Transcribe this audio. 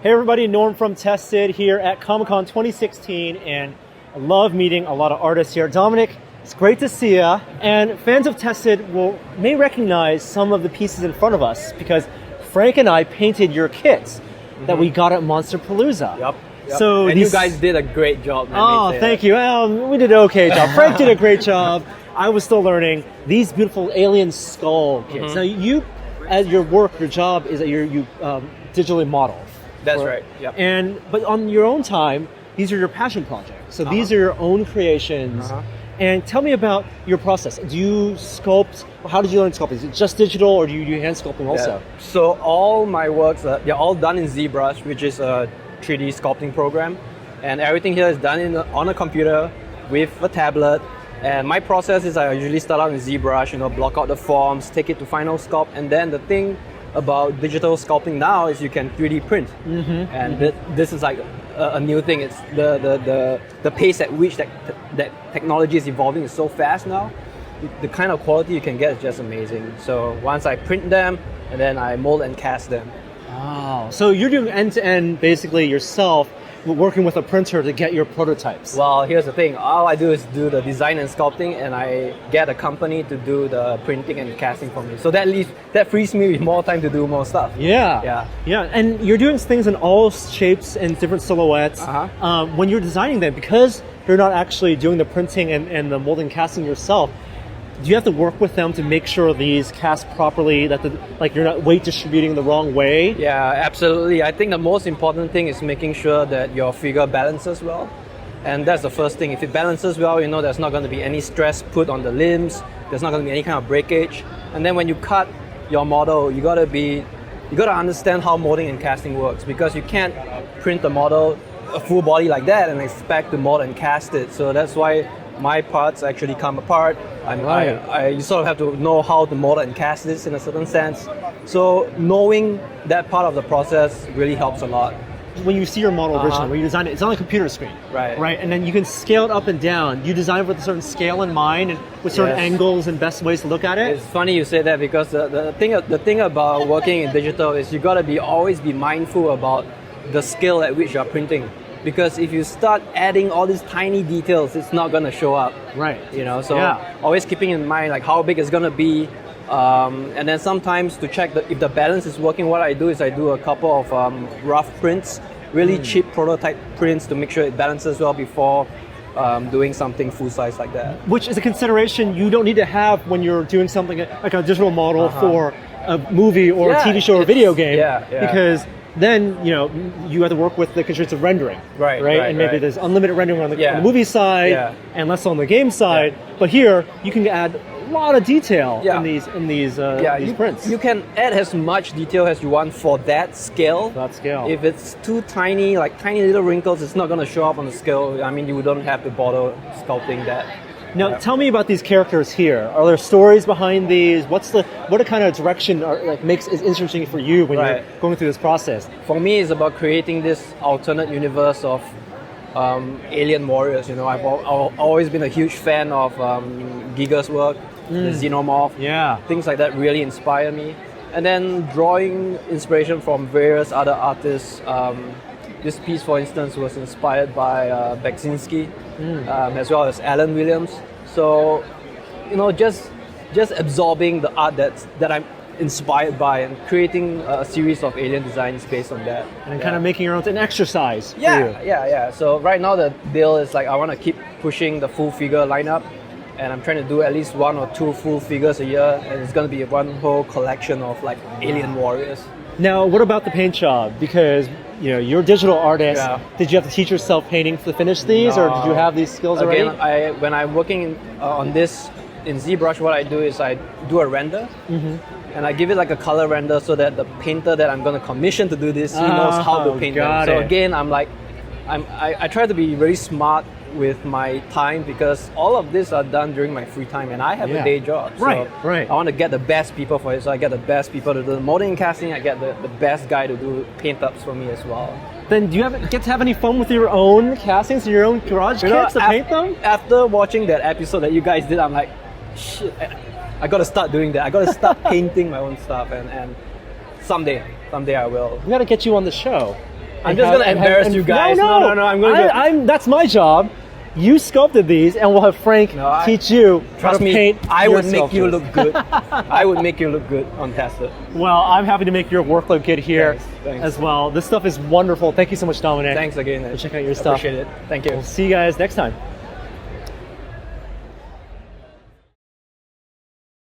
Hey everybody, Norm from Tested here at Comic-Con 2016, and I love meeting a lot of artists here. Dominic, it's great to see you. And fans of Tested may recognize some of the pieces in front of us because Frank and I painted your kits that we got at Monsterpalooza. Yep. So and you guys did a great job. Oh, thank you. We did an okay job. Frank did a great job. I was still learning. These beautiful alien skull kits. Now you, as your job is that you digitally model. That's right. Yep. But on your own time, these are your passion projects. So these are your own creations. And tell me about your process. Do you sculpt? How did you learn sculpting? Is it just digital, or do you do hand sculpting also? So all my works, they're all done in ZBrush, which is a 3D sculpting program. And everything here is done on a computer with a tablet. And my process is I usually start out in ZBrush, block out the forms, take it to Final Sculpt. And then the thing about digital sculpting now is you can 3D print. This is like a new thing. It's the pace at which that technology is evolving is so fast now. The kind of quality you can get is just amazing. So once I print them, and then I mold and cast them. Wow. So you're doing end-to-end basically yourself, working with a printer to get your prototypes. Well, here's the thing. All I do is do the design and sculpting, and I get a company to do the printing and casting for me. So that frees me with more time to do more stuff. Yeah. And you're doing things in all shapes and different silhouettes. When you're designing them, because you're not actually doing the printing and the molding and casting yourself, do you have to work with them to make sure these cast properly, that you're not weight distributing the wrong way? Yeah, absolutely. I think the most important thing is making sure that your figure balances well. And that's the first thing. If it balances well, there's not going to be any stress put on the limbs. There's not going to be any kind of breakage. And then when you cut your model, you got to understand how molding and casting works, because you can't print a model, a full body like that, and expect to mold and cast it. So that's why my parts actually come apart. You sort of have to know how to mold and cast this in a certain sense. So knowing that part of the process really helps a lot. When you see your model originally, when you design it, it's on a computer screen. Right. And then you can scale it up and down. You design it with a certain scale in mind and with certain angles and best ways to look at it? It's funny you say that, because the thing about working in digital is you got to always be mindful about the scale at which you're printing. Because if you start adding all these tiny details, it's not going to show up. Right. Always keeping in mind how big it's going to be. And then sometimes to check if the balance is working, what I do is I do a couple of rough prints, really cheap prototype prints to make sure it balances well before doing something full size like that. Which is a consideration you don't need to have when you're doing something like a digital model for a movie or a TV show or video game. Because then you have to work with the constraints of rendering, right? And maybe there's unlimited rendering on the movie side and less on the game side. But here you can add a lot of detail in these prints. You can add as much detail as you want for that scale. If it's too tiny, like tiny little wrinkles, it's not going to show up on the scale. I mean, you don't have to bother sculpting that. Now, tell me about these characters here. Are there stories behind these? What kind of direction makes it interesting for you when you're going through this process? For me, it's about creating this alternate universe of alien warriors. I've always been a huge fan of Giga's work, the Xenomorph. Things like that really inspire me. And then drawing inspiration from various other artists. This piece, for instance, was inspired by Beksinski, as well as Alan Williams. So, just absorbing the art that I'm inspired by and creating a series of alien designs based on that. And kind of making your own an exercise. Yeah. So right now the deal is I want to keep pushing the full figure lineup, and I'm trying to do at least 1 or 2 full figures a year, and it's going to be one whole collection of alien warriors. Now, what about the paint job? Because you're a digital artist. Did you have to teach yourself painting to finish these, or did you have these skills already? When I'm working on this in ZBrush, what I do is I do a render, and I give it a color render so that the painter that I'm going to commission to do this, he knows how to paint them. So again, I try to be very smart with my time, because all of this are done during my free time, and I have a day job. So I want to get the best people for it, so I get the best people to do the molding and casting. I get the best guy to do paint ups for me as well. Then do you get to have any fun with your own castings and your own garage kits to paint them? After watching that episode that you guys did, I'm like, shit, I got to start doing that. I got to start painting my own stuff, and someday I will. We got to get you on the show. I'm just going to embarrass you guys. No, I'm going to. That's my job. You sculpted these, and we'll have Frank teach you how to paint. I would make you look good. I would make you look good on Tacit. Well, I'm happy to make your work look good here Thanks. as well. This stuff is wonderful. Thank you so much, Dominic. Thanks again. For checking out your stuff. Appreciate it. Thank you. We'll see you guys next time.